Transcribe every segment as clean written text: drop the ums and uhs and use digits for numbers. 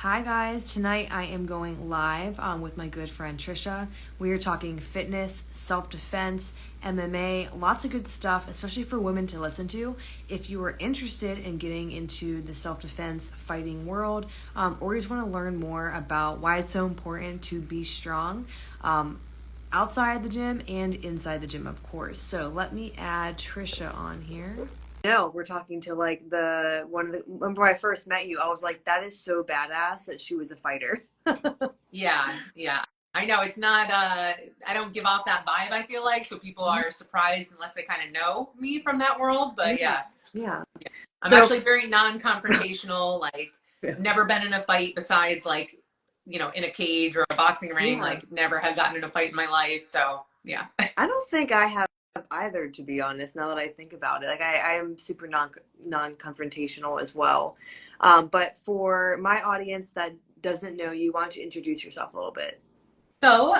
Hi guys, tonight I am going live with my good friend Trisha. We are talking fitness, self-defense, MMA, lots of good stuff, especially for women to listen to. If you are interested in getting into the self-defense fighting world, or you just want to learn more about why it's so important to be strong, outside the gym and inside the gym, of course. So let me add Trisha on here. No, we're talking to like the one of the when I first met you, I was like, that is so badass that she was a fighter. Yeah. I know it's not I don't give off that vibe, I feel like, so people are surprised unless they kind of know me from that world, but Yeah, yeah. yeah. I'm So actually very non-confrontational, like never been in a fight besides like, in a cage or a boxing ring, yeah, like never have gotten in a fight in my life, so yeah. I don't think I have either, to be honest. Now that I think about it, like I am super non confrontational as well. But for my audience that doesn't know you, why don't you introduce yourself a little bit? So,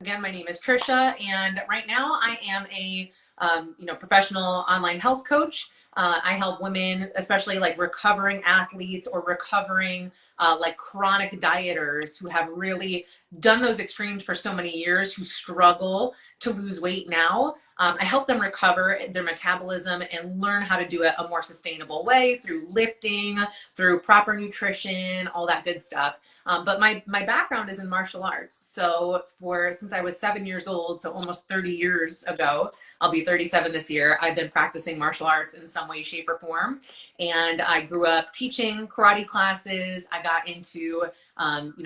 again, my name is Trisha, and right now I am a professional online health coach. I help women, especially like recovering athletes or recovering like chronic dieters who have really done those extremes for so many years, who struggle to lose weight now. I help them recover their metabolism and learn how to do it a more sustainable way through lifting, through proper nutrition, all that good stuff. But my background is in martial arts. So since I was 7 years old, so almost 30 years ago, I'll be 37 this year, I've been practicing martial arts in some way, shape, or form. And I grew up teaching karate classes. I got into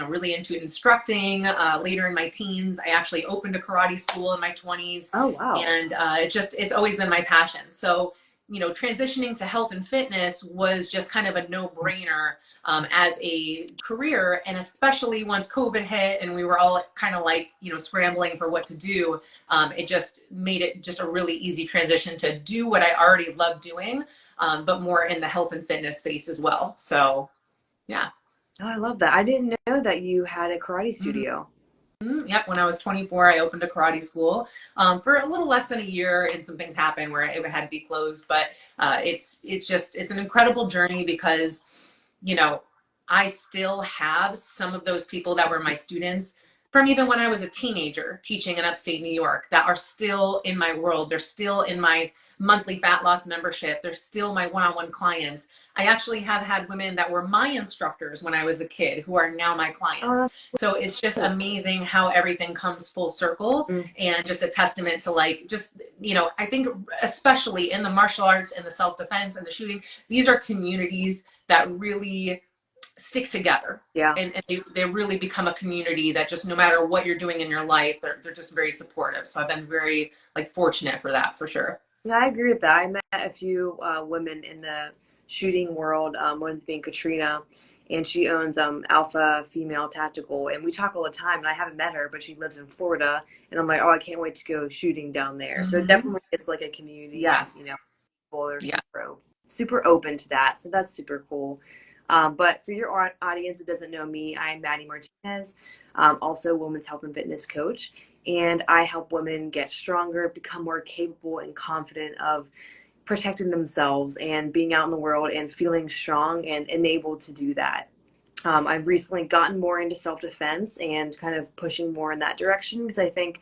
really into instructing later in my teens. I actually opened a karate school in my 20s, Oh wow. and it's always been my passion. So transitioning to health and fitness was just kind of a no-brainer as a career. And especially once COVID hit and we were all kind of like, scrambling for what to do, it just made it just a really easy transition to do what I already loved doing, but more in the health and fitness space as well. So, yeah. Oh, I love that. I didn't know that you had a karate Mhm. studio. Yep. When I was 24, I opened a karate school for a little less than a year, and some things happened where it had to be closed. But it's an incredible journey because you know I still have some of those people that were my students from even when I was a teenager teaching in upstate New York that are still in my world. They're still in my monthly fat loss membership. They're still my one-on-one clients. I actually have had women that were my instructors when I was a kid who are now my Oh, clients. that's So it's just cool. amazing how everything comes full circle, Mm. and just a testament to like just I think especially in the martial arts and the self-defense and the shooting, these are communities that really stick together, Yeah. and they really become a community that just no matter what you're doing in your life, they're just very supportive. So I've been very like fortunate for that, for sure. Yeah, I agree with that. I met a few women in the shooting world, one being Katrina, and she owns Alpha Female Tactical, and we talk all the time. And I haven't met her, but she lives in Florida, and I'm like, oh, I can't wait to go shooting down there. So it Mm-hmm. definitely is like a community, and Yes. people are Yeah. super open to that. So that's super cool. But for your audience that doesn't know me, I'm Maddie Martinez, also a women's health and fitness coach, and I help women get stronger, become more capable and confident of protecting themselves and being out in the world and feeling strong and enabled to do that. I've recently gotten more into self defense and kind of pushing more in that direction because I think,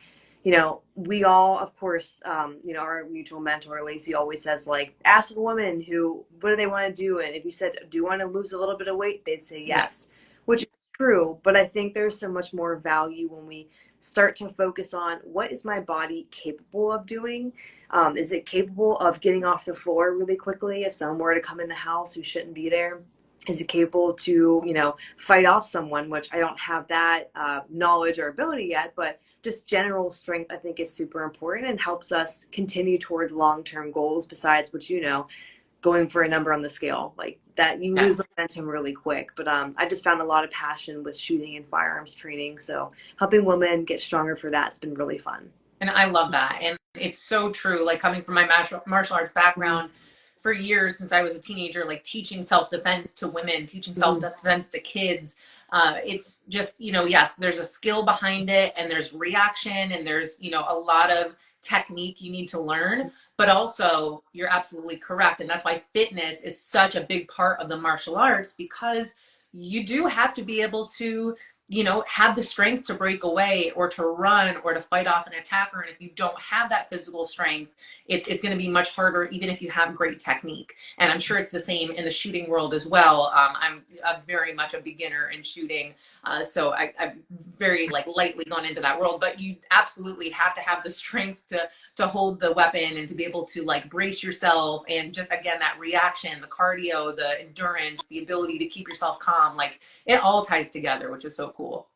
we all, of course, our mutual mentor, Lacey, always says, like, ask a woman what do they want to do? And if you said, do you want to lose a little bit of weight? They'd say Yeah. yes, which is true. But I think there's so much more value when we start to focus on what is my body capable of doing? Is it capable of getting off the floor really quickly if someone were to come in the house who shouldn't be there? Is it capable to fight off someone, which I don't have that knowledge or ability yet, but just general strength I think is super important and helps us continue towards long-term goals besides what going for a number on the scale like that. You lose Yes. momentum really quick. But I just found a lot of passion with shooting and firearms training, so helping women get stronger for that's been really fun. And I love that. And it's so true. Like coming from my martial arts background for years since I was a teenager, like teaching self defense to women, teaching self Mm-hmm. defense to kids. It's just, yes, there's a skill behind it, and there's reaction, and there's, a lot of technique you need to learn. But also, you're absolutely correct. And that's why fitness is such a big part of the martial arts, because you do have to be able to, you know, have the strength to break away or to run or to fight off an attacker. And if you don't have that physical strength, it's going to be much harder, even if you have great technique. And I'm sure it's the same in the shooting world as well. I'm very much a beginner in shooting. So I've very like lightly gone into that world, but you absolutely have to have the strength to hold the weapon and to be able to like brace yourself. And just, again, that reaction, the cardio, the endurance, the ability to keep yourself calm, like it all ties together, which is so cool.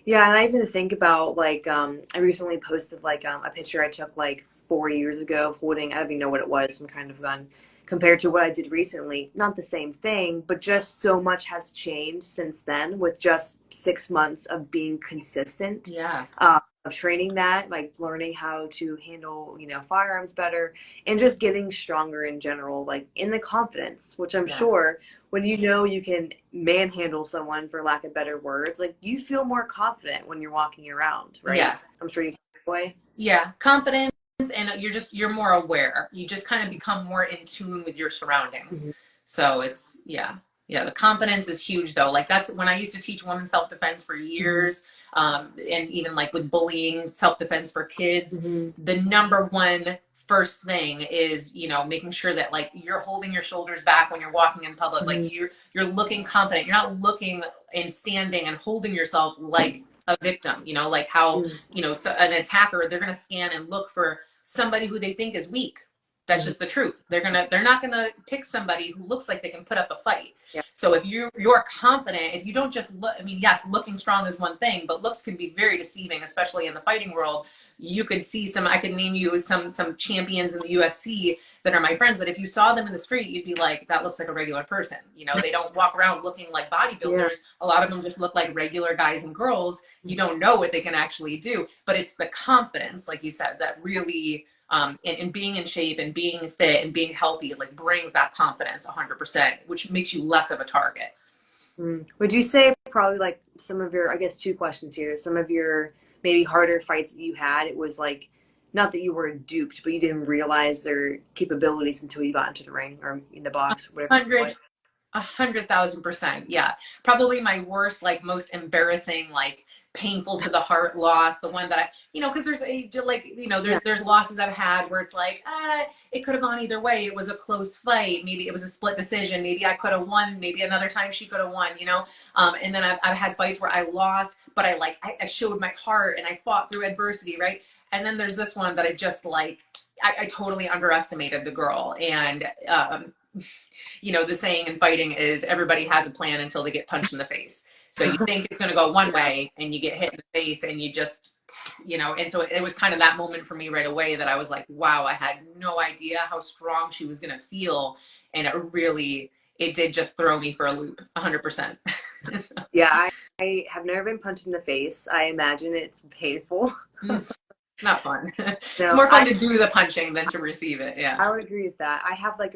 Yeah, and I even think about like I recently posted like a picture I took like 4 years ago of holding, I don't even know what it was, some kind of gun, compared to what I did recently. Not the same thing, but just so much has changed since then with just 6 months of being consistent, Yeah. of training that, like learning how to handle, firearms better and just getting stronger in general, like in the confidence, which I'm Yes. sure when you know you can manhandle someone, for lack of better words, like you feel more confident when you're walking around, right? Yeah. I'm sure you feel this way. Yeah. Confidence, and you're more aware. You just kind of become more in tune with your surroundings. Mm-hmm. So it's, yeah. Yeah, the confidence is huge though. Like that's when I used to teach women self-defense for Mm-hmm. years, and even like with bullying, self-defense for kids. Mm-hmm. The number one first thing is, you know, making sure that like you're holding your shoulders back when you're walking in public. Like Mm-hmm. you're looking confident. You're not looking and standing and holding yourself like a victim. You know, like how, you know, so an attacker, they're gonna scan and look for somebody who they think is weak. That's Mm-hmm. just the truth. They're not gonna pick somebody who looks like they can put up a fight. Yeah. So if you're confident, if you don't just look, I mean, yes, looking strong is one thing, but looks can be very deceiving, especially in the fighting world. You could see some, I could name you some champions in the UFC that are my friends, that if you saw them in the street, you'd be like, that looks like a regular person. You know, they don't walk around looking like Yeah. bodybuilders. A lot of them just look like regular guys and girls. You don't know what they can actually do, but it's the confidence, like you said, that really, and being in shape and being fit and being healthy, like brings that confidence 100%, which makes you less of a target. Would you say probably like some of your, I guess two questions here, some of your maybe harder fights that you had, it was like, not that you were duped, but you didn't realize their capabilities until you got into the ring or in the box, whatever you call 100 it. 100,000%. Yeah. Probably my worst, like most embarrassing, like painful to the heart loss. The one that I, you know, cause there's like, you know, Yeah. there's losses I've had where it's like, it could have gone either way. It was a close fight. Maybe it was a split decision. Maybe I could have won. Maybe another time she could have won, you know? And then I've had fights where I lost, but I showed my heart and I fought through adversity. Right. And then there's this one that I just like, I totally underestimated the girl. And, you know, the saying in fighting is everybody has a plan until they get punched in the face. So you think it's going to go one way and you get hit in the face and you just, you know, and so it was kind of that moment for me right away that I was like, wow, I had no idea how strong she was going to feel. And it did just throw me for a loop 100%. Yeah. I have never been punched in the face. I imagine it's painful. Not fun. It's No, more fun to do the punching than to receive it. Yeah. I would agree with that. I have like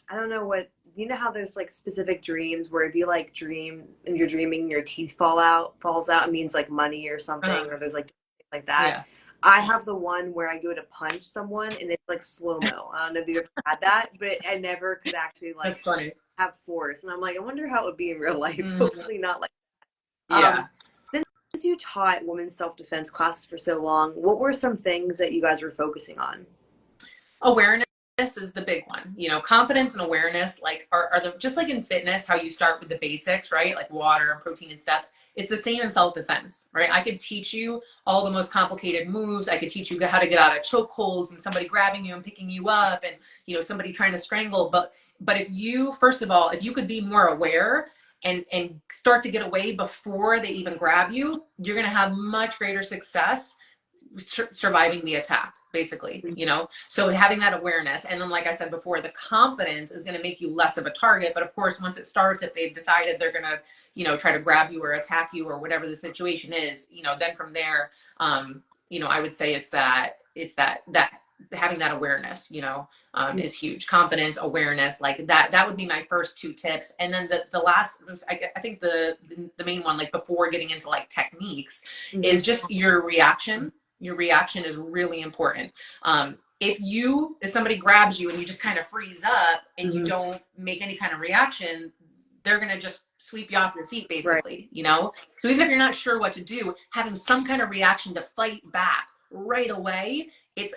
I don't know what, you know how there's like specific dreams where if you like dream and you're dreaming your teeth falls out, it means like money or something, or there's like things like that. Yeah. I have the one where I go to punch someone and it's like slow-mo. I don't know if you ever had that, but I never could actually like That's funny. have force. And I'm like, I wonder how it would be in real life. Mm, Hopefully not like yeah. since you taught women's self-defense classes for so long, what were some things that you guys were focusing on? Awareness is the big one. You know, confidence and awareness, like are the, just like in fitness, how you start with the basics, right? Like water and protein and steps. It's the same in self-defense, right? I could teach you all the most complicated moves. I could teach you how to get out of chokeholds and somebody grabbing you and picking you up and, you know, somebody trying to strangle. But if you, first of all, if you could be more aware and start to get away before they even grab you, you're going to have much greater success surviving the attack, basically, you know? So having that awareness, and then like I said before, the confidence is going to make you less of a target. But of course, once it starts, if they've decided they're going to, you know, try to grab you or attack you or whatever the situation is, you know, then from there, you know, I would say it's that having that awareness, you know, is huge. Confidence, awareness, like that would be my first two tips. And then the last, I think the main one, like before getting into like techniques, is just your reaction. Your reaction is really important. If somebody grabs you and you just kind of freeze up and you don't make any kind of reaction, they're going to just sweep you off your feet, Right. basically, you know? So even if you're not sure what to do, having some kind of reaction to fight back right away, it's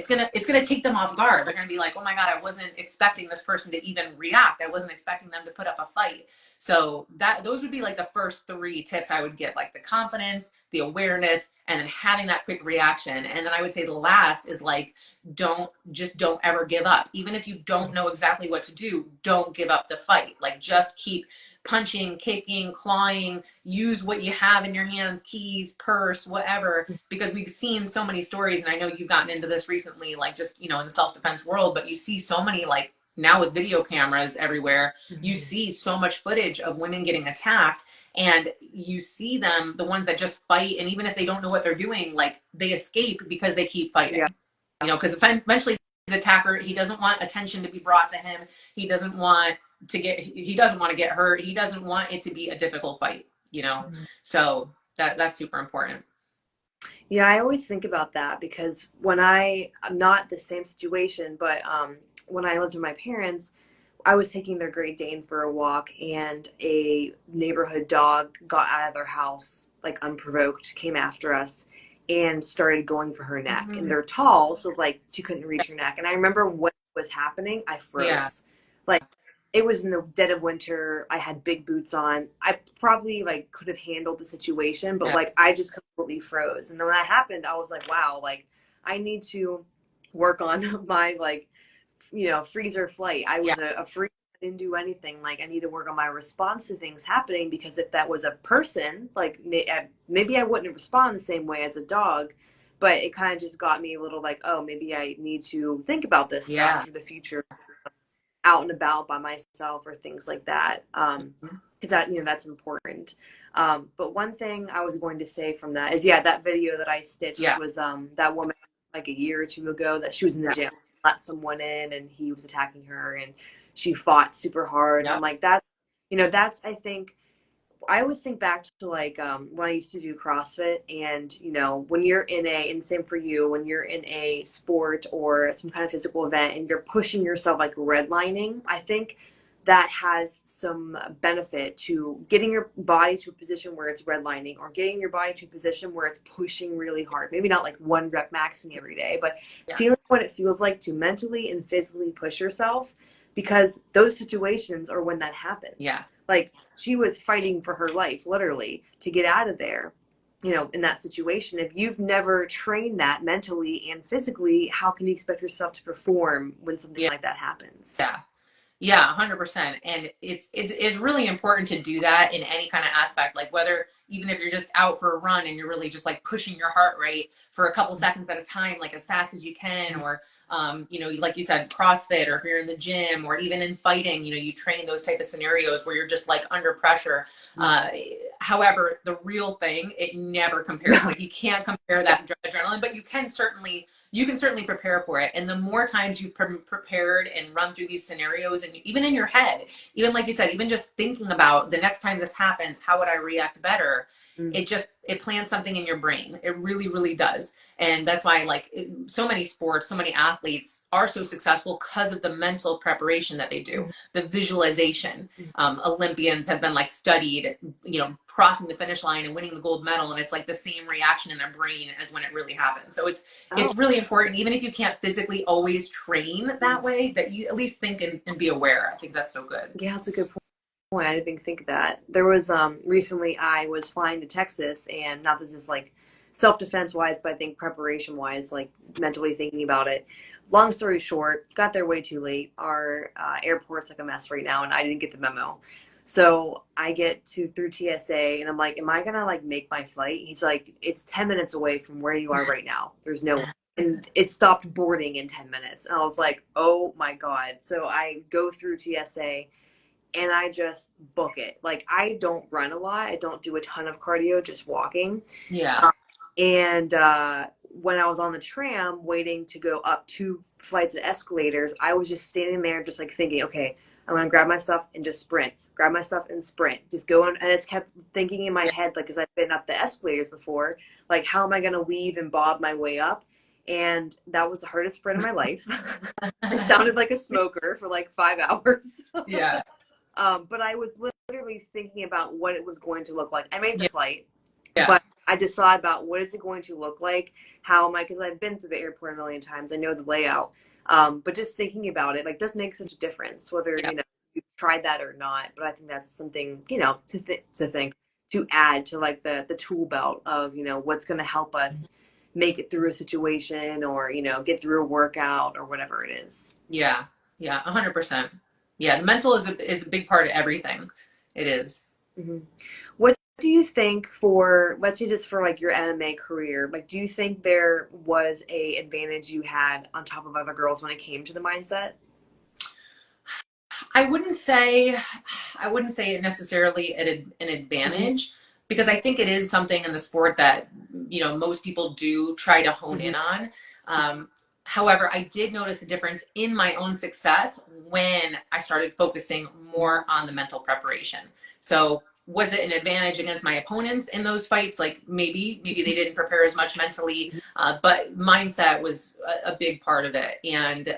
gonna take them off guard. They're gonna be like, oh my God, I wasn't expecting this person to even react. I wasn't expecting them to put up a fight. So those would be like the first three tips I would get, like the confidence, the awareness, and then having that quick reaction. And then I would say the last is like, don't ever give up. Even if you don't know exactly what to do, don't give up the fight. Like just keep punching, kicking, clawing, use what you have in your hands, keys, purse, whatever, because we've seen so many stories. And I know you've gotten into this recently, like just, in the self-defense world, but you see so many, like now with video cameras everywhere, you see so much footage of women getting attacked, and you see them, the ones that just fight. And even if they don't know what they're doing, like they escape because they keep Yeah. fighting, because eventually the attacker, he doesn't want attention to be brought to him. He doesn't want to get hurt. He doesn't want it to be a difficult fight. So that's super important. Yeah, I always think about that because I'm not the same situation, but when I lived with my parents, I was taking their Great Dane for a walk, and a neighborhood dog got out of their house like unprovoked, came after us, and started going for her neck. And Mm-hmm. they're tall, so like she couldn't reach her neck. And I remember what was happening. I Yeah. froze. Like it was in the dead of winter. I had big boots on. I probably like could have handled the situation, but Yeah. like I just completely froze. And then when that happened, I was like, wow, like I need to work on my like freezer flight. I Yeah. was a freeze. I didn't do anything. Like I need to work on my response to things happening, because if that was a person, like maybe I wouldn't respond the same way as a dog. But it kind of just got me a little like, oh, maybe I need to think about this stuff Yeah. for the future, out and about by myself or things like that. Because that's important. But one thing I was going to say from that is, yeah, that video that I stitched Yeah. was that woman like a year or two ago, that she was in the gym, let someone in, and he was attacking her, and she fought super hard. Yeah. And like that's I think I always think back to like when I used to do CrossFit, and when you're and same for you, when you're in a sport or some kind of physical event and you're pushing yourself, like redlining, I think that has some benefit to getting your body to a position where it's redlining, or getting your body to a position where it's pushing really hard. Maybe not like one rep maxing every day, but Yeah. feeling what it feels like to mentally and physically push yourself, because those situations are when that happens. Yeah. Like she was fighting for her life, literally, to get out of there, in that situation. If you've never trained that mentally and physically, how can you expect yourself to perform when something Yeah. like that happens? Yeah. Yeah, 100%. And it's really important to do that in any kind of aspect, like whether even if you're just out for a run and you're really just like pushing your heart rate for a couple seconds at a time, like as fast as you can, or like you said, CrossFit, or if you're in the gym, or even in fighting, you train those type of scenarios where you're just like under pressure. However, the real thing, it never compares. Like you can't compare that adrenaline, but you can certainly prepare for it. And the more times you've prepared and run through these scenarios, and even in your head, even like you said, even just thinking about the next time this happens, how would I react better? Mm-hmm. It plants something in your brain. It really, really does. And that's why so many sports, so many athletes are so successful because of the mental preparation that they do, the visualization. Olympians have been like studied, crossing the finish line and winning the gold medal. And it's like the same reaction in their brain as when it really happens. So it's Oh, really important, even if you can't physically always train that way, that you at least think and be aware. I think that's so good. yeah, that's a good point. I didn't even think of that. There was recently I was flying to Texas, and not this is like self-defense wise, but I think preparation wise, like mentally thinking about it. Long story short, got there way too late. Our airport's like a mess right now, and I didn't get the memo. So I get to through TSA, and I'm like, am I gonna like make my flight? He's like, it's 10 minutes away from where you are right now. There's no way. And it stopped boarding in 10 minutes. And I was like, oh my God. So I go through TSA, and I just book it. Like I don't run a lot. I don't do a ton of cardio, just walking. Yeah. And when I was on the tram waiting to go up 2 flights of escalators, I was just standing there, just like thinking, okay, I'm gonna grab my stuff and just sprint. Grab my stuff and sprint. Just go on, and it's kept thinking in my head, like, because I've been up the escalators before, like, how am I gonna weave and bob my way up? And that was the hardest sprint of my life. I sounded like a smoker for like 5 hours. Yeah. But I was literally thinking about what it was going to look like. I made the Yeah. flight, Yeah. but I just thought about what is it going to look like? How am I? Because I've been to the airport a million times. I know the layout. But just thinking about it, like, does make such a difference whether Yeah. you've tried that or not. But I think that's something to add to like the tool belt of what's going to help us make it through a situation or get through a workout or whatever it is. Yeah. Yeah. 100%. Yeah. The mental is a big part of everything. It is. Mhm. What do you think for, let's say just for like your MMA career, like do you think there was a advantage you had on top of other girls when it came to the mindset? I wouldn't say it necessarily an Hmm. advantage because I think it is something in the sport that most people do try to hone Hmm. in on. Um, However, I did notice a difference in my own success when I started focusing more on the mental preparation. So was it an advantage against my opponents in those fights? Like maybe they didn't prepare as much mentally, but mindset was a big part of it, and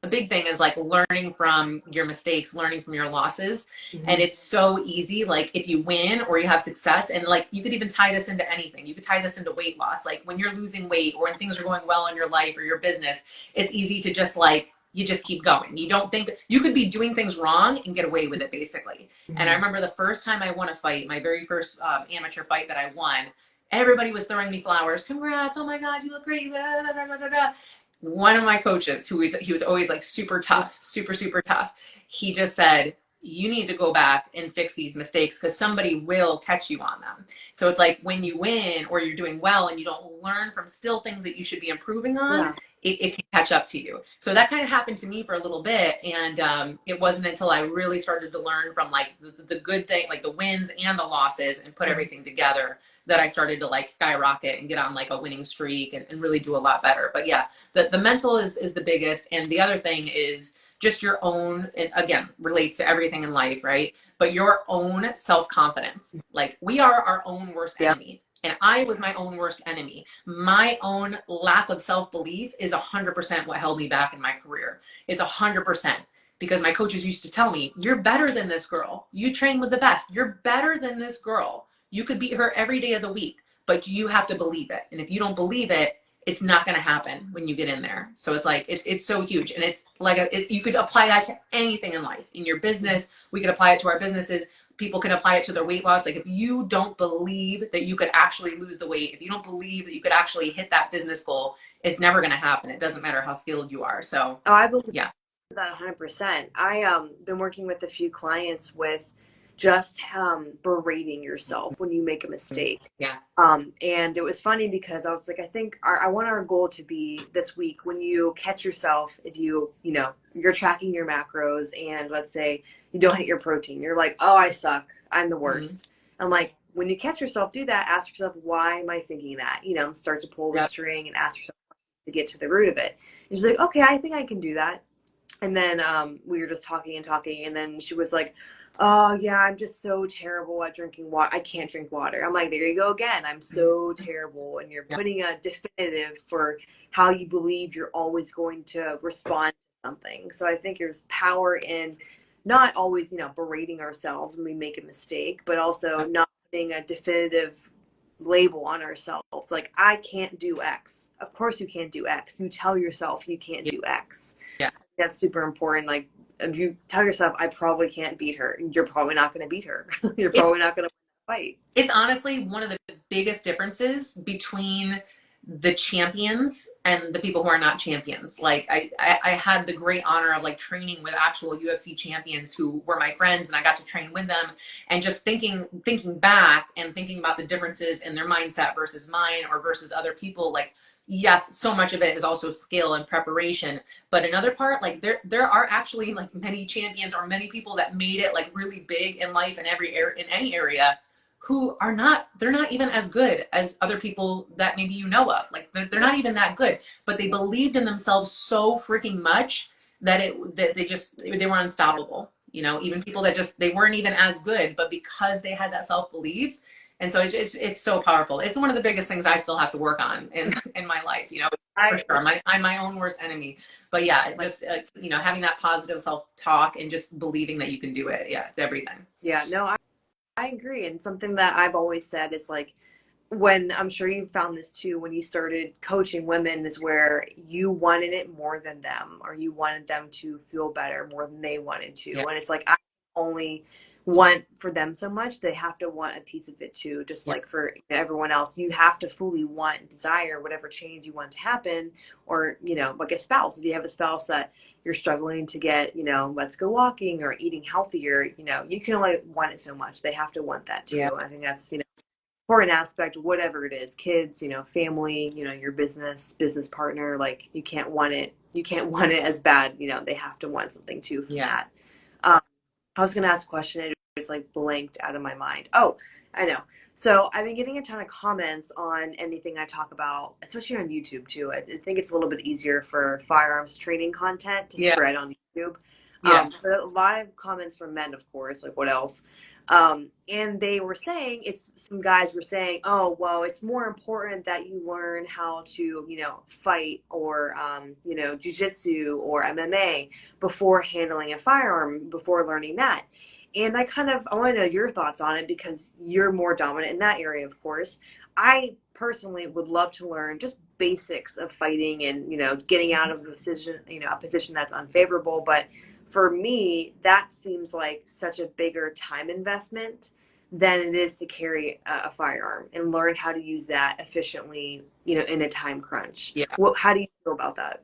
a big thing is like learning from your mistakes, learning from your losses. And Hmm. it's so easy. Like if you win or you have success, and like you could even tie this into anything. You could tie this into weight loss. Like when you're losing weight or when things are going well in your life or your business, it's easy to just like, you just keep going. You don't think you could be doing things wrong and get away with it basically. And I Hmm. remember the first time I won a fight, my very first amateur fight that I won, everybody was throwing me flowers. Congrats. Oh my God, you look great. Da, da, da, da, da. One of my coaches, he was always like super tough, super tough, he just said, you need to go back and fix these mistakes because somebody will catch you on them. So it's like when you win or you're doing well and you don't learn from still things that you should be improving on, Yeah. it can catch up to you. So that kind of happened to me for a little bit. And it wasn't until I really started to learn from like the good thing, like the wins and the losses, and put Mhm. everything together, that I started to like skyrocket and get on like a winning streak and really do a lot better. But yeah, the mental is the biggest. And the other thing is just your own, it again relates to everything in life, right? But your own self-confidence. Like we are our own worst Yeah. enemy. And I was my own worst enemy. My own lack of self-belief is 100% what held me back in my career. It's 100% because my coaches used to tell me, you're better than this girl. You train with the best. You're better than this girl. You could beat her every day of the week, but you have to believe it. And if you don't believe it, it's not going to happen when you get in there. So it's like it's so huge, and it's like you could apply that to anything in life, in your business. We could apply it to our businesses. People can apply it to their weight loss. Like if you don't believe that you could actually lose the weight, if you don't believe that you could actually hit that business goal, it's never going to happen. It doesn't matter how skilled you are. So Oh, I believe yeah. that 100%. I been working with a few clients with just berating yourself when you make a mistake. Yeah. And it was funny because I was like, I think I want our goal to be this week when you catch yourself, if you're tracking your macros and let's say you don't hit your protein, you're like, oh, I suck, I'm the Mm-hmm. worst. I'm like, when you catch yourself, do that. Ask yourself, why am I thinking that? Start to pull the Yep. string and ask yourself to get to the root of it. And she's like, okay, I think I can do that. And then we were just talking and talking, and then she was like, "Oh yeah, I'm just so terrible at drinking water. I can't drink water." I'm like, "There you go again. I'm so terrible." And you're Yeah. putting a definitive for how you believe you're always going to respond to something. So I think there's power in not always, berating ourselves when we make a mistake, but also not putting a definitive label on ourselves. Like, I can't do X. Of course you can't do X. You tell yourself you can't Yeah. do X. Yeah. That's super important. Like, if you tell yourself, I probably can't beat her, you're probably not going to beat her. You're It's probably not going to fight. it's honestly one of the biggest differences between the champions and the people who are not champions. Like I had the great honor of like training with actual UFC champions who were my friends, and I got to train with them, and just thinking back and thinking about the differences in their mindset versus mine or versus other people. Like yes, so much of it is also skill and preparation, but another part, like there are actually like many champions or many people that made it like really big in life in in any area, who are not, they're not even as good as other people that maybe you know of. Like they're Yeah. not even that good, but they believed in themselves so freaking much that they were Yeah. unstoppable. Even people that just, they weren't even as good, but because they had that self-belief. And so it's so powerful. It's one of the biggest things I still have to work on in my life. For sure. I'm my own worst enemy. But yeah, just, having that positive self-talk and just believing that you can do it. Yeah, it's everything. Yeah, no, I agree. And something that I've always said is like, when I'm sure you found this too, when you started coaching women, is where you wanted it more than them, or you wanted them to feel better more than they wanted to. Yeah. And it's like, I only want for them so much, they have to want a piece of it too. Just Yeah. like for everyone else, you have to fully want and desire whatever change you want to happen. Or, like a spouse, if you have a spouse that you're struggling to get, let's go walking or eating healthier, you can only want it so much. They have to want that too. Yeah. I think that's, for an aspect, whatever it is, kids, family, your business partner, like you can't want it as bad, they have to want something too from that. Um, I was going to ask a question. It just like blanked out of my mind. Oh, I know. So I've been getting a ton of comments on anything I talk about, especially on YouTube too. I think it's a little bit easier for firearms training content to spread on YouTube. Yeah. But a lot of comments from men, of course, like what else? And they were saying, some guys were saying, oh, well, it's more important that you learn how to, fight or, jujitsu or MMA before handling a firearm, before learning that. And I want to know your thoughts on it because you're more dominant in that area, of course. I personally would love to learn just basics of fighting and, getting out of a position that's unfavorable. But for me, that seems like such a bigger time investment than it is to carry a firearm and learn how to use that efficiently, in a time crunch. Yeah. How do you feel about that?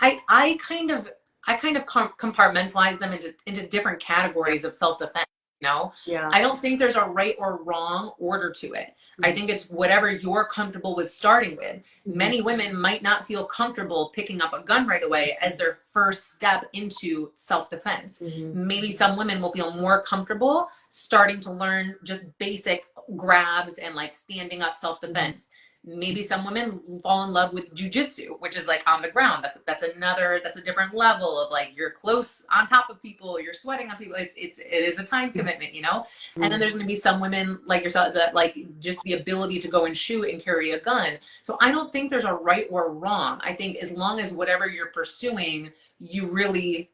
I kind of compartmentalize them into different categories of self-defense. Yeah. I don't think there's a right or wrong order to it. I think it's whatever you're comfortable with starting with. Many women might not feel comfortable picking up a gun right away as their first step into self-defense. Maybe some women will feel more comfortable starting to learn just basic grabs and like standing up self-defense. Maybe some women fall in love with jujitsu, which is like on the ground. That's a different level of like you're close on top of people, you're sweating on people. It is a time commitment, And then there's going to be some women like yourself that like just the ability to go and shoot and carry a gun. So I don't think there's a right or wrong. I think as long as whatever you're pursuing, you really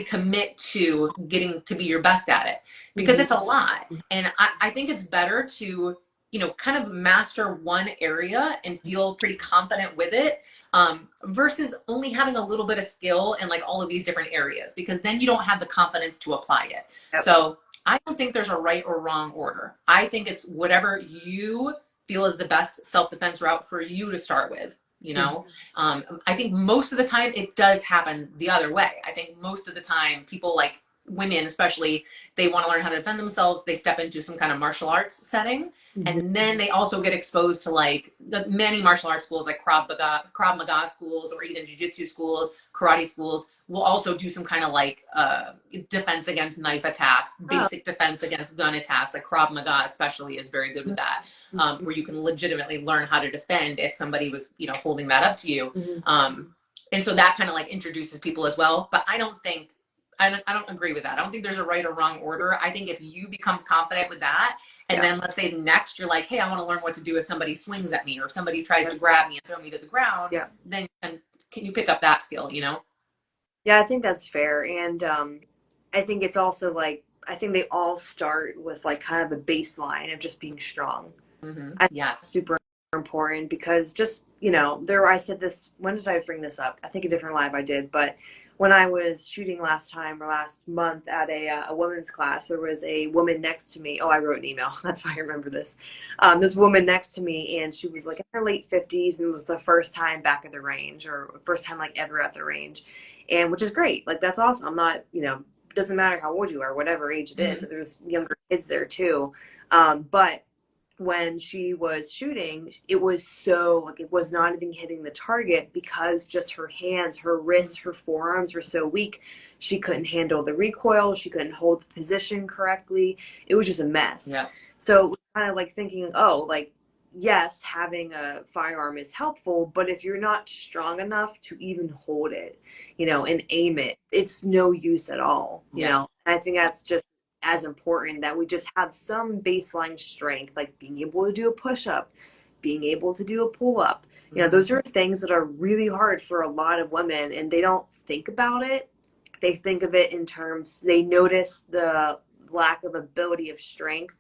commit to getting to be your best at it, because it's a lot. And I think it's better to kind of master one area and feel pretty confident with it, versus only having a little bit of skill in like all of these different areas, because then you don't have the confidence to apply it. Yep. So I don't think there's a right or wrong order. I think it's whatever you feel is the best self-defense route for you to start with. I think most of the time it does happen the other way. I think most of the time people, like women especially, they want to learn how to defend themselves. They step into some kind of martial arts setting. And then they also get exposed to like the many martial arts schools, like Krav Maga schools, or even jiu-jitsu schools, karate schools will also do some kind of like defense against knife attacks, basic defense against gun attacks. Like Krav Maga especially is very good with that, where you can legitimately learn how to defend if somebody was, holding that up to you. And so that kind of like introduces people as well. But I don't agree with that. I don't think there's a right or wrong order. I think if you become confident with that, and then let's say next you're like, hey, I want to learn what to do if somebody swings at me or somebody tries to grab me and throw me to the ground, then can you pick up that skill, Yeah, I think that's fair. And I think it's also like, I think they all start with like kind of a baseline of just being strong. I think that's super important because just, I said this, when did I bring this up? I think a different live I did, but when I was shooting last month at a women's class, there was a woman next to me. Oh, I wrote an email. That's why I remember this. This woman next to me, and she was like in her late 50s, and it was the first time back at the range, or first time like ever at the range, and which is great. Like that's awesome. I'm not, it doesn't matter how old you are, whatever age it is. There's younger kids there too, but when she was shooting, it was so like it was not even hitting the target because just her hands, her wrists, her forearms were so weak. She couldn't handle the recoil. She couldn't hold the position correctly. It was just a mess. Yeah. So it was kind of like thinking, oh, like, yes, having a firearm is helpful, but if you're not strong enough to even hold it, and aim it, it's no use at all, you know? And I think that's just as important, that we just have some baseline strength, like being able to do a push-up, being able to do a pull-up. You know, Mm-hmm. those are things that are really hard for a lot of women, and they don't think about it. They think of it in terms, they notice the lack of ability of strength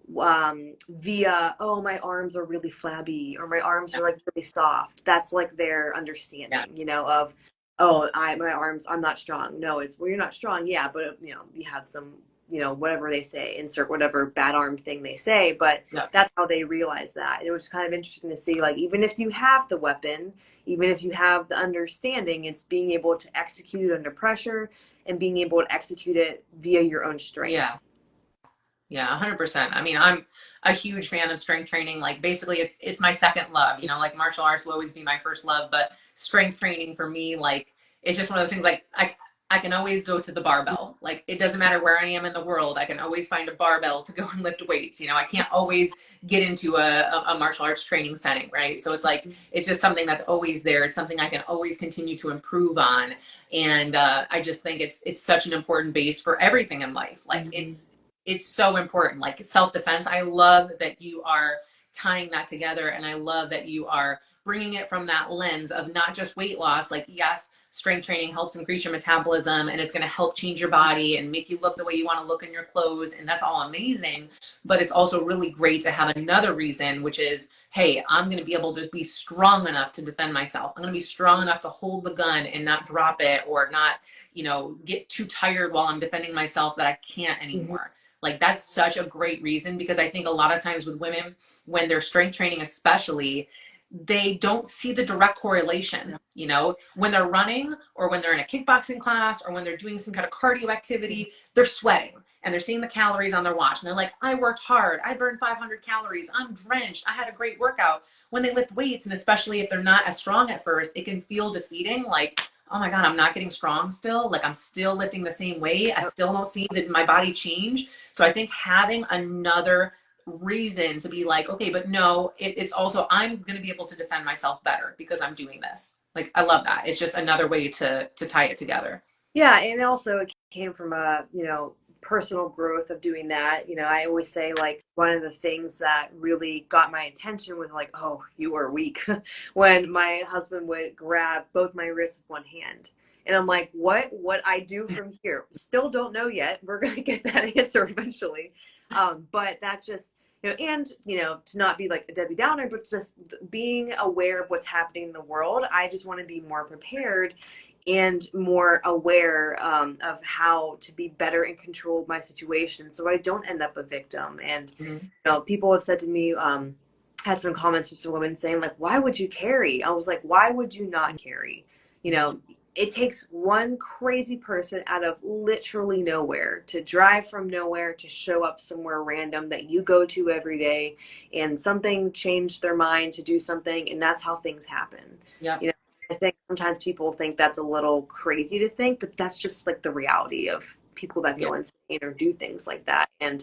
via, oh, my arms are really flabby or my arms Yeah. are like really soft. That's like their Yeah. understanding, you know, of, oh, my arms, I'm not strong. No, it's, well, you're not strong. Yeah, but you know, you have some, you know, whatever they say, insert whatever bad arm thing they say, but Yeah. that's how they realize that. And it was kind of interesting to see, like, even if you have the weapon, even if you have the understanding, it's being able to execute it under pressure and being able to execute it via your own Yeah. strength. Yeah, 100%. I mean, I'm a huge fan of strength training. Like basically it's my second love, you know, like martial arts will always be my first love, but strength training for me, like it's just one of those things like I can always go to the barbell. Like it doesn't matter where I am in the world. I can always find a barbell to go and lift weights. You know, I can't always get into a martial arts training setting, right? So it's like, it's just something that's always there. It's something I can always continue to improve on. And I just think it's such an important base for everything in life. Like Mm-hmm. it's so important. Like self-defense, I love that you are tying that together, and I love that you are bringing it from that lens of not just weight loss. Like yes, strength training helps increase your metabolism and it's going to help change your body and make you look the way you want to look in your clothes, and that's all amazing, but it's also really great to have another reason, which is, hey, I'm going to be able to be strong enough to defend myself. I'm going to be strong enough to hold the gun and not drop it, or not, you know, get too tired while I'm defending myself that I can't Mm-hmm. anymore. Like that's such a great reason, because I think a lot of times with women, when they're strength training especially, they don't see the direct correlation. You know, when they're running or when they're in a kickboxing class or when they're doing some kind of cardio activity, they're sweating and they're seeing the calories on their watch and they're like, I worked hard, I burned 500 calories, I'm drenched, I had a great workout. When they lift weights, and especially if they're not as strong at first, it can feel defeating. Like, oh my God, I'm not getting strong still. Like I'm still lifting the same weight. I still don't see that my body change. So I think having another reason to be like, okay, but no, it's also, I'm going to be able to defend myself better because I'm doing this. Like, I love that. It's just another way to tie it together. Yeah, and also it came from a, you know, personal growth of doing that. You know, I always say like one of the things that really got my attention was like, oh, you are weak, when my husband would grab both my wrists with one hand. And I'm like, what I do from here? Still don't know yet. We're gonna get that answer eventually. But that just, you know, and you know, to not be like a Debbie Downer, but just being aware of what's happening in the world. I just want to be more prepared and more aware of how to be better in control of my situation so I don't end up a victim. And, Mhm. you know, people have said to me, had some comments from some women saying, like, why would you carry? I was like, why would you not carry? You know, it takes one crazy person out of literally nowhere to drive from nowhere to show up somewhere random that you go to every day, and something changed their mind to do something, and that's how things happen. Yep. You know, I think sometimes people think that's a little crazy to think, but that's just like the reality of people that Yeah. go insane or do things like that. And,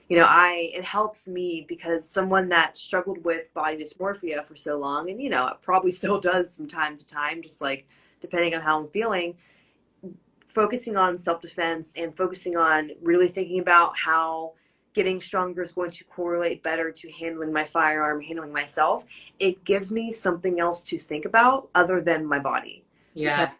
you know, it helps me because someone that struggled with body dysmorphia for so long, and, you know, it probably still does from time to time, just like depending on how I'm feeling, focusing on self-defense and focusing on really thinking about how getting stronger is going to correlate better to handling my firearm, handling myself, it gives me something else to think about other than my body. Because Yeah.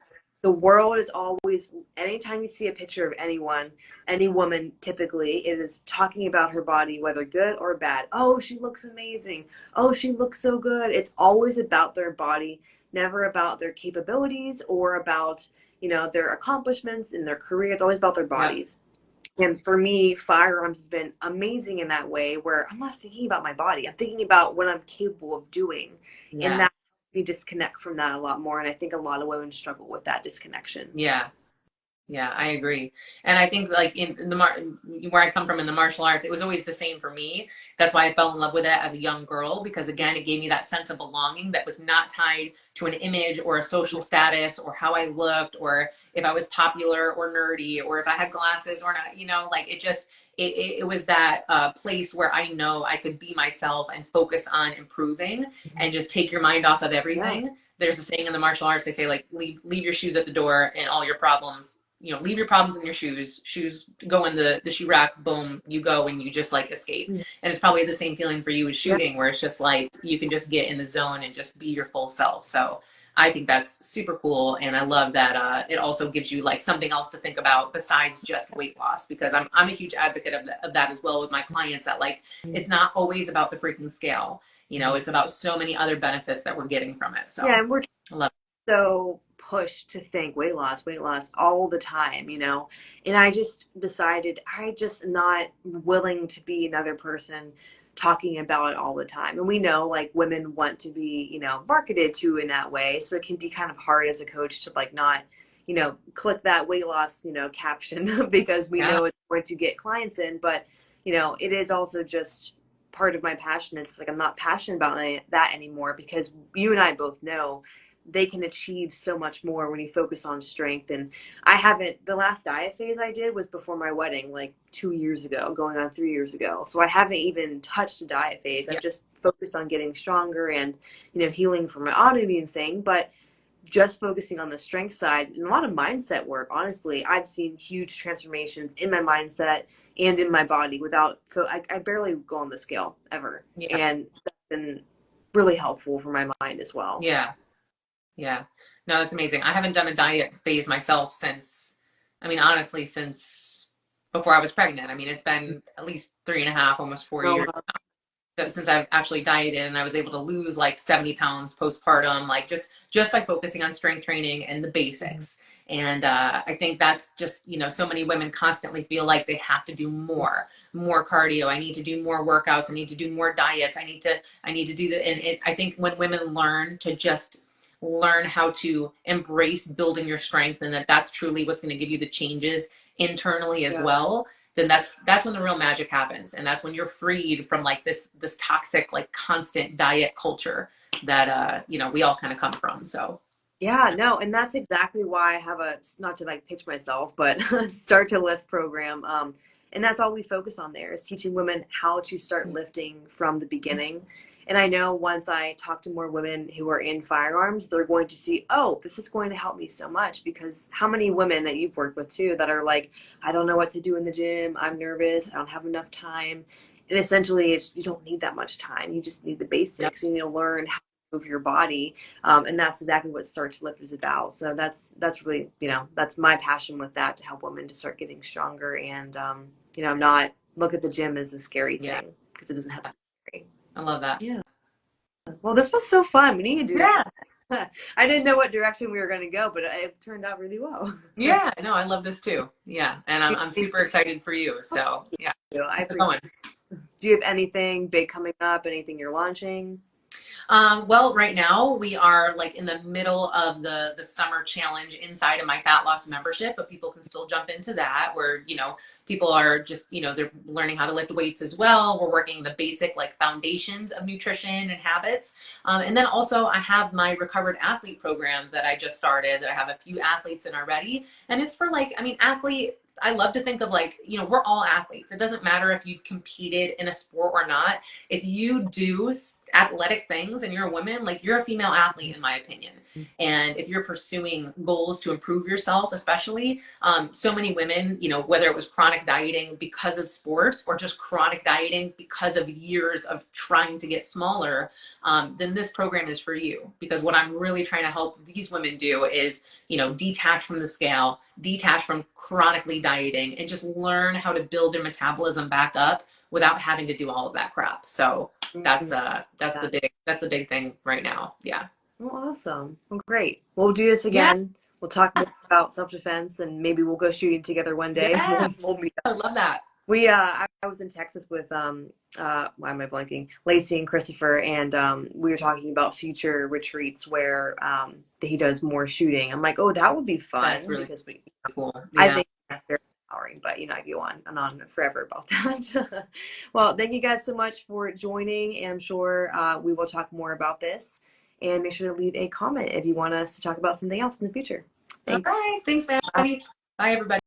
the world is always, anytime you see a picture of anyone, any woman typically, it is talking about her body, whether good or bad. Oh, she looks amazing. Oh, she looks so good. It's always about their body, never about their capabilities or about, you know, their accomplishments in their career. It's always about their Yep. bodies. And for me, firearms has been amazing in that way where I'm not thinking about my body. I'm thinking about what I'm capable of doing. And Yeah. that helps me disconnect from that a lot more. And I think a lot of women struggle with that disconnection. Yeah. Yeah, I agree. And I think like in where I come from in the martial arts, it was always the same for me. That's why I fell in love with it as a young girl, because again, it gave me that sense of belonging that was not tied to an image or a social status or how I looked or if I was popular or nerdy or if I had glasses or not, you know, like it just it was that place where I know I could be myself and focus on improving and just take your mind off of Yeah. everything. There's a saying in the martial arts, they say like leave your shoes at the door and all your problems leave your problems in your shoes go in the shoe rack, boom, you go and you just like escape. And it's probably the same feeling for you as Yeah. shooting, where it's just like you can just get in the zone and just be your full self. So I think that's super cool, and I love that it also gives you like something else to think about besides just weight loss, because I'm a huge advocate of that as well with my clients, that like it's not always about the freaking scale. It's about so many other benefits that we're getting from it. Yeah, So and we're I love so pushed to think weight loss all the time, and I just decided I just not willing to be another person talking about it all the time. And we know like women want to be, marketed to in that way. So it can be kind of hard as a coach to like not, click that weight loss, caption because we yeah, know it's going to get clients in. But, it is also just part of my passion. It's like I'm not passionate about that anymore because you and I both know they can achieve so much more when you focus on strength. And I haven't, the last diet phase I did was before my wedding, like 2 years ago, going on 3 years ago. So I haven't even touched the diet phase. I've yeah, just focused on getting stronger and, healing from my autoimmune thing. But just focusing on the strength side and a lot of mindset work, honestly, I've seen huge transformations in my mindset and in my body without, so I barely go on the scale ever. yeah, And that's been really helpful for my mind as well. yeah, yeah. No, that's amazing. I haven't done a diet phase myself since, I mean, honestly, since before I was pregnant. I mean, it's been at least 3.5, almost 4 years Oh, since I've actually dieted, and I was able to lose like 70 pounds postpartum, like just by focusing on strength training and the basics. And I think that's just, so many women constantly feel like they have to do more cardio. I need to do more workouts. I need to do more diets. I need to do the, and I think when women learn to just learn how to embrace building your strength, and that's truly what's going to give you the changes internally as yeah. well, then that's when the real magic happens, and that's when you're freed from like this toxic like constant diet culture that we all kind of come from. So Yeah, no, and that's exactly why I have a, not to like pitch myself, but start to lift program. And that's all we focus on there is teaching women how to start lifting from the beginning. And I know once I talk to more women who are in firearms, they're going to see, oh, this is going to help me so much because how many women that you've worked with too that are like, I don't know what to do in the gym. I'm nervous. I don't have enough time. And essentially it's, you don't need that much time. You just need the yep, basics. You need to learn how to move your body, and that's exactly what Start to Lift is about. So that's really, that's my passion with that, to help women to start getting stronger and, not look at the gym as a scary yeah, thing because it doesn't have to be scary. I love that. Yeah. Well, this was so fun. We need to do this. Yeah, I didn't know what direction we were going to go, but it turned out really well. yeah, no, I love this too. Yeah, and I'm super excited for you. So yeah, I keep it appreciate going. it. Do you have anything big coming up? Anything you're launching? Well, right now we are like in the middle of the summer challenge inside of my fat loss membership, but people can still jump into that where, people are just, they're learning how to lift weights as well. We're working the basic like foundations of nutrition and habits. And then also I have my recovered athlete program that I just started, that I have a few athletes in already. And it's for like, I mean, I love to think of like, we're all athletes. It doesn't matter if you've competed in a sport or not. If you do athletic things and you're a woman, like you're a female athlete, in my opinion. And if you're pursuing goals to improve yourself, especially, so many women, whether it was chronic dieting because of sports or just chronic dieting because of years of trying to get smaller, then this program is for you. Because what I'm really trying to help these women do is, detach from the scale, detach from chronically dieting, and just learn how to build their metabolism back up without having to do all of that crap. So that's Mhm. the big thing right now. Yeah. Well, awesome. Well, great. We'll do this Yeah. again. We'll talk more about self-defense and maybe we'll go shooting together one day. Yeah. We'll meet. I love that. I was in Texas with why am I blanking? Lacey and Christopher, and we were talking about future retreats where he does more shooting. I'm like, oh, that would be That's fun really because cool. I Yeah. think it's very empowering, but I go on and on forever about that. Well, thank you guys so much for joining, and I'm sure we will talk more about this. And make sure to leave a comment if you want us to talk about something else in the future. All Thanks. right. Thanks, Bye. Maddie. Bye, everybody.